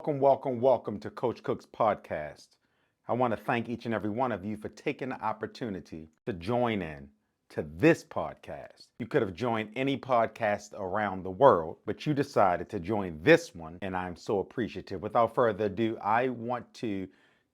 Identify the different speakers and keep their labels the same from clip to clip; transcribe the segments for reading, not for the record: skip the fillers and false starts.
Speaker 1: Welcome to Coach Cook's podcast. I want to thank each and every one of you for taking the opportunity to join in to this podcast. You could have joined any podcast around the world, but you decided to join this one, and I'm so appreciative. Without further ado, I want to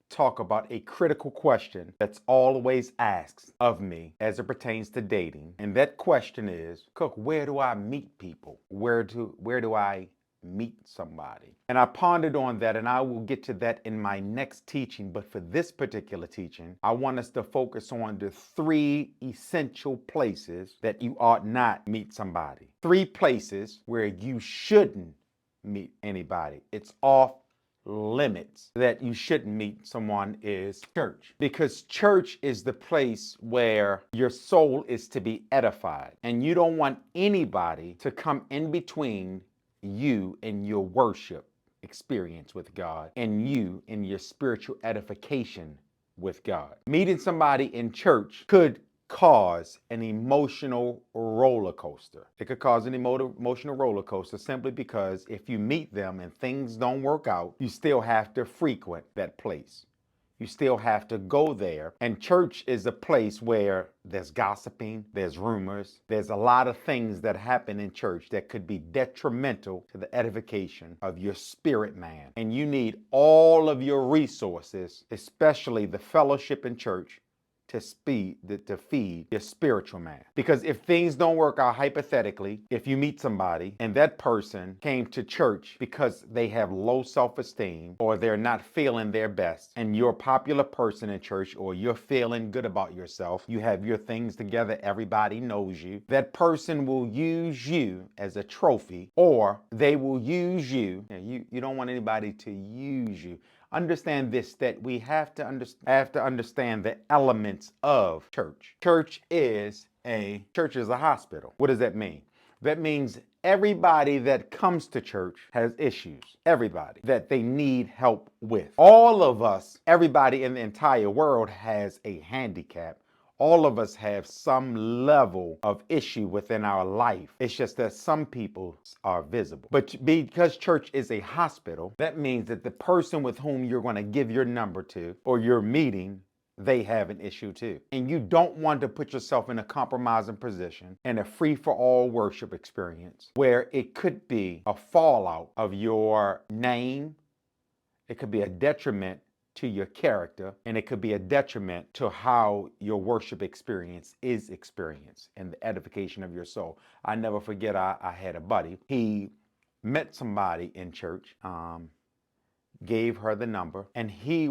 Speaker 1: talk about a critical question that's always asked of me as it pertains to dating. And that question is, Cook, where do I meet people? Where do I meet somebody? And I pondered on that, and I will get to that in my next teaching. But for this particular teaching, I want us to focus on the three essential places that you ought not meet somebody. Three places where you shouldn't meet anybody. It's off limits that you shouldn't meet someone is church, because church is the place where your soul is to be edified, and you don't want anybody to come in between you and your worship experience with God and you and your spiritual edification with God. Meeting somebody in church could cause an emotional roller coaster. It could cause an emotional roller coaster simply because if you meet them and things don't work out, you still have to frequent that place. You still have to go there. And church is a place where there's gossiping, there's rumors, there's a lot of things that happen in church that could be detrimental to the edification of your spirit man. And you need all of your resources, especially the fellowship in church, to feed your spiritual man. Because if things don't work out, hypothetically, if you meet somebody and that person came to church because they have low self-esteem or they're not feeling their best, and you're a popular person in church, or you're feeling good about yourself, you have your things together, everybody knows you, that person will use you as a trophy, or they will use you. You don't want anybody to use you. Understand this, that we have to understand the elements of church. Church is a hospital. What does that mean? That means everybody that comes to church has issues. Everybody that they need help with. All of us, everybody in the entire world has a handicap. All of us have some level of issue within our life. It's just that some people are visible. But because church is a hospital, that means that the person with whom you're going to give your number to or your meeting, they have an issue too. And you don't want to put yourself in a compromising position in a free-for-all worship experience where it could be a fallout of your name. It could be a detriment to your character, and it could be a detriment to how your worship experience is experienced and the edification of your soul. I never forget, I had a buddy. He met somebody in church, gave her the number, and he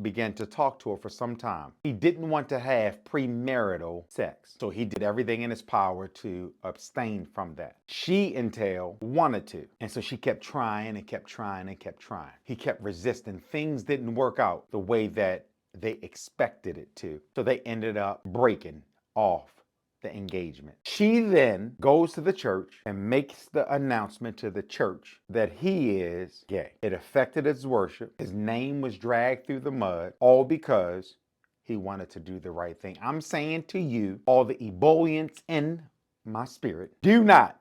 Speaker 1: began to talk to her for some time. He didn't want to have premarital sex, so he did everything in his power to abstain from that. She, in turn, wanted to, and so she kept trying and kept trying and kept trying. He kept resisting. Things didn't work out the way that they expected it to, so they ended up breaking off the engagement. She then goes to the church and makes the announcement to the church that he is gay. It affected his worship. His name was dragged through the mud, all because he wanted to do the right thing. I'm saying to you, all the ebullience in my spirit, do not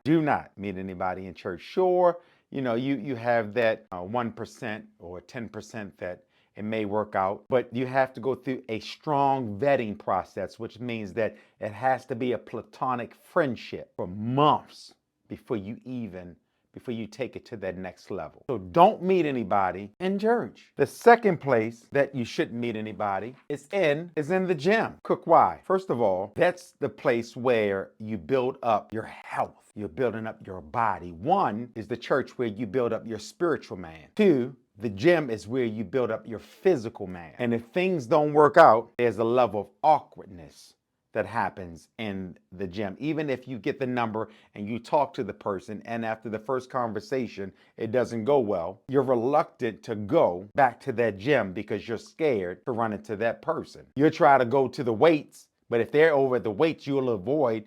Speaker 1: meet anybody in church. Sure, you have that 1% or 10% that it may work out, but you have to go through a strong vetting process, which means that it has to be a platonic friendship for months before you take it to that next level. So don't meet anybody in church. The second place that you shouldn't meet anybody is in the gym. Cook, why? First of all, that's the place where you build up your health. You're building up your body. One is the church where you build up your spiritual man. Two, the gym is where you build up your physical man. And if things don't work out, there's a level of awkwardness that happens in the gym. Even if you get the number and you talk to the person, and after the first conversation, it doesn't go well, you're reluctant to go back to that gym because you're scared to run into that person. You'll try to go to the weights, but if they're over at the weights, you'll avoid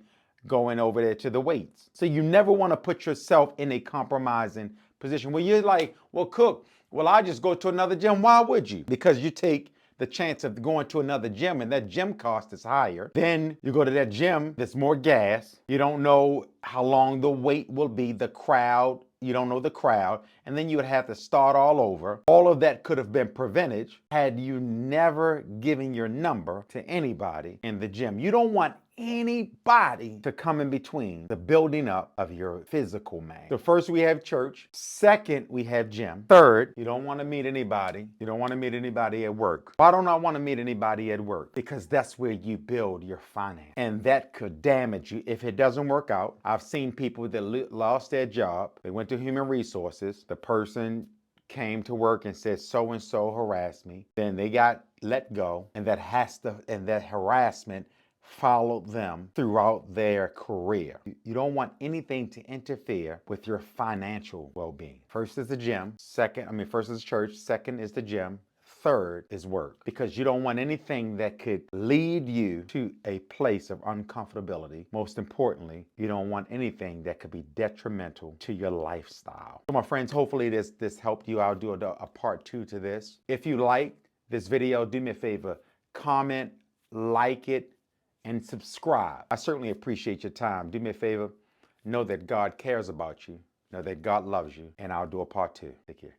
Speaker 1: going over there to the weights. So you never want to put yourself in a compromising position where you're like, well, Cook, I just go to another gym. Why would you? Because you take the chance of going to another gym and that gym cost is higher. Then you go to that gym, there's more gas. You don't know how long the wait will be. The crowd you don't know the crowd, and then you would have to start all over. All of that could have been prevented had you never given your number to anybody in the gym. You don't want anybody to come in between the building up of your physical man. So first we have church. Second, we have gym. Third, you don't want to meet anybody. You don't want to meet anybody at work. Why don't I want to meet anybody at work? Because that's where you build your finance. And that could damage you if it doesn't work out. I've seen people that lost their job. They went to human resources. The person came to work and said so and so harassed me. Then they got let go, and that harassment followed them throughout their career. You don't want anything to interfere with your financial well-being. First is the gym. First is church. Second is the gym. Third is work, because you don't want anything that could lead you to a place of uncomfortability. Most importantly, you don't want anything that could be detrimental to your lifestyle. So my friends, hopefully this helped you. I'll do a part 2 to this. If you liked this video, do me a favor, comment, like it, and subscribe. I certainly appreciate your time. Do me a favor, know that God cares about you, know that God loves you, and I'll do a part 2. Take care.